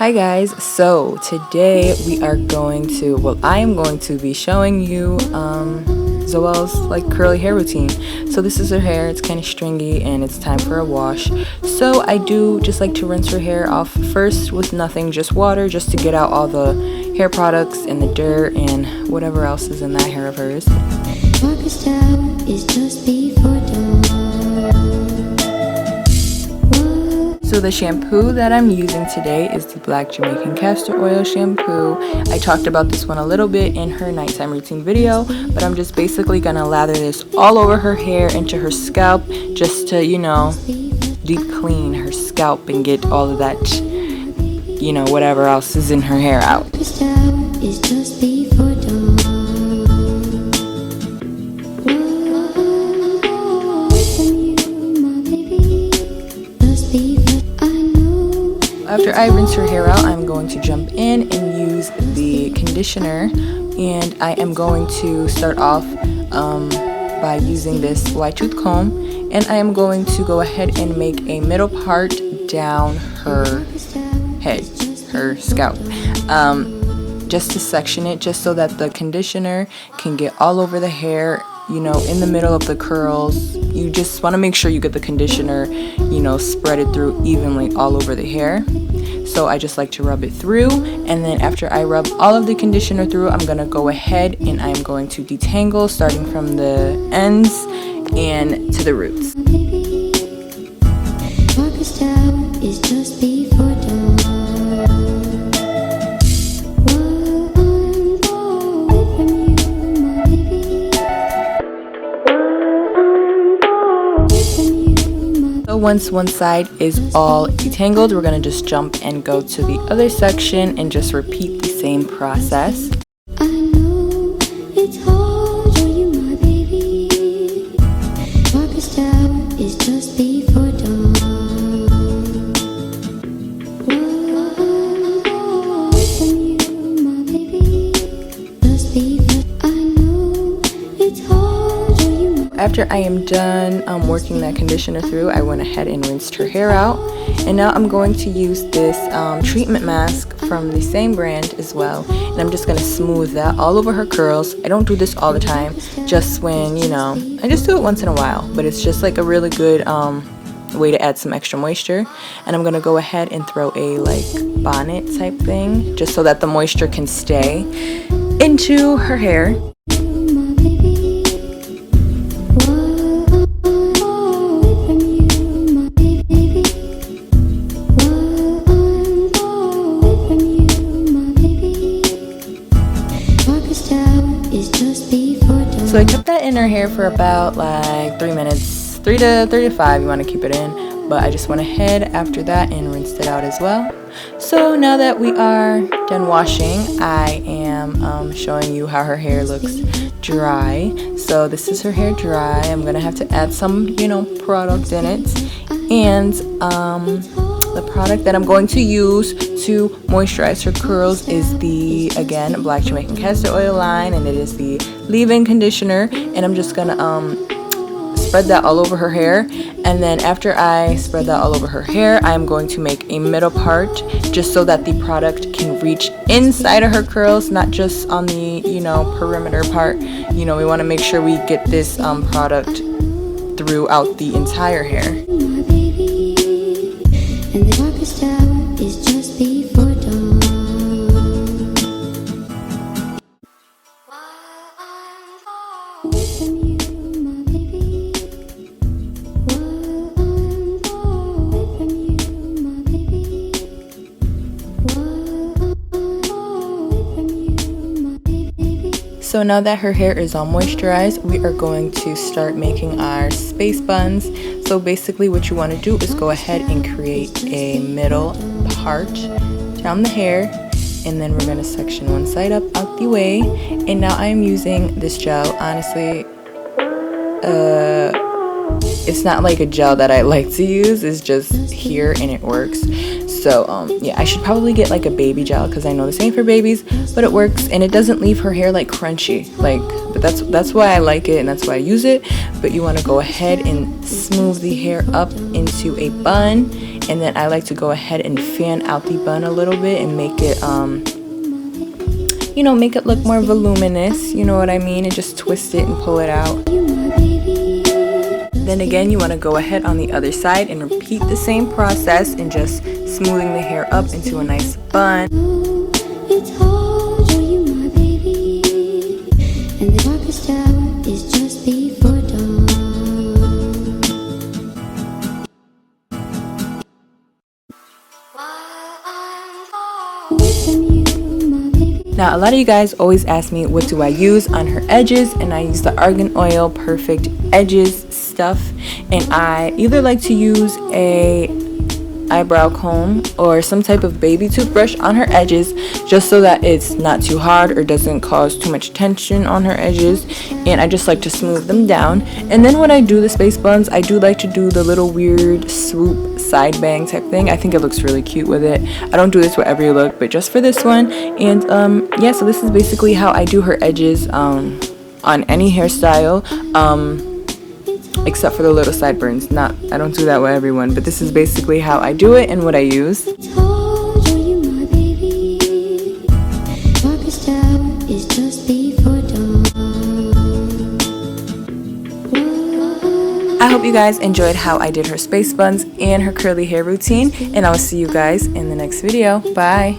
Hi guys, so today we are going to, I am going to be showing you Zoelle's like curly hair routine. So this is her hair, it's kind of stringy and it's time for a wash. So I do just like to rinse her hair off first with nothing, just water, just to get out all the hair products and the dirt and whatever else is in that hair of hers. So the shampoo that I'm using today is the black Jamaican castor oil shampoo. I talked about this one a little bit in her nighttime routine video, but I'm just basically gonna lather this all over her hair, into her scalp, just to, you know, deep clean her scalp and get all of that, you know, whatever else is in her hair out. After I rinse her hair out, I'm going to jump in and use the conditioner, and I am going to start off by using this wide tooth comb, and I am going to go ahead and make a middle part down her head, her scalp, just to section it, just so that the conditioner can get all over the hair, you know, in the middle of the curls. You just want to make sure you get the conditioner, you know, spread it through evenly all over the hair. So I just like to rub it through, and then after I rub all of the conditioner through, I'm going to go ahead and I'm going to detangle, starting from the ends and to the roots. So once one side is all detangled, we're going to just jump and go to the other section and just repeat the same process. After I am done working that conditioner through, I went ahead and rinsed her hair out, and now I'm going to use this treatment mask from the same brand as well, and I'm just going to smooth that all over her curls. I don't do this all the time, just when, you know, I just do it once in a while, but it's just like a really good way to add some extra moisture. And I'm going to go ahead and throw a like bonnet type thing, just so that the moisture can stay into her hair. So I kept that in her hair for about like 3 minutes, 3 to 5, you want to keep it in, but I just went ahead after that and rinsed it out as well. So now that we are done washing, I am showing you how her hair looks dry. So this is her hair dry. I'm going to have to add some, you know, product in it, and the product that I'm going to use to moisturize her curls is the, again, black Jamaican castor oil line, and it is the leave-in conditioner. And I'm just gonna spread that all over her hair, and then after I spread that all over her hair, I'm going to make a middle part, just so that the product can reach inside of her curls, not just on the, you know, perimeter part. You know, we want to make sure we get this product throughout the entire hair. And the darkest hour is just before dawn. So now that her hair is all moisturized, we are going to start making our space buns. So basically what you want to do is go ahead and create a middle part down the hair, and then we're going to section one side up out the way. And now I'm using this gel. Honestly, it's not like a gel that I like to use, it's just here and it works. So yeah, I should probably get like a baby gel because I know this ain't for babies, but it works and it doesn't leave her hair like crunchy. But that's why I like it and that's why I use it. But you want to go ahead and smooth the hair up into a bun, and then I like to go ahead and fan out the bun a little bit and make it you know, make it look more voluminous, you know what I mean, and just twist it and pull it out. Then again, you want to go ahead on the other side and repeat the same process and just smoothing the hair up into a nice bun. Now, a lot of you guys always ask me what do I use on her edges, and I use the Argan Oil Perfect Edges stuff, and I either like to use a eyebrow comb or some type of baby toothbrush on her edges, just so that it's not too hard or doesn't cause too much tension on her edges, and I just like to smooth them down. And then when I do the space buns, I do like to do the little weird swoop side bang type thing. I think it looks really cute with it. I don't do this with every look, but just for this one. And yeah, so this is basically how I do her edges on any hairstyle, except for the little sideburns. I don't do that with everyone, but this is basically how I do it and what I use. I hope you guys enjoyed how I did her space buns and her curly hair routine, and I will see you guys in the next video. Bye!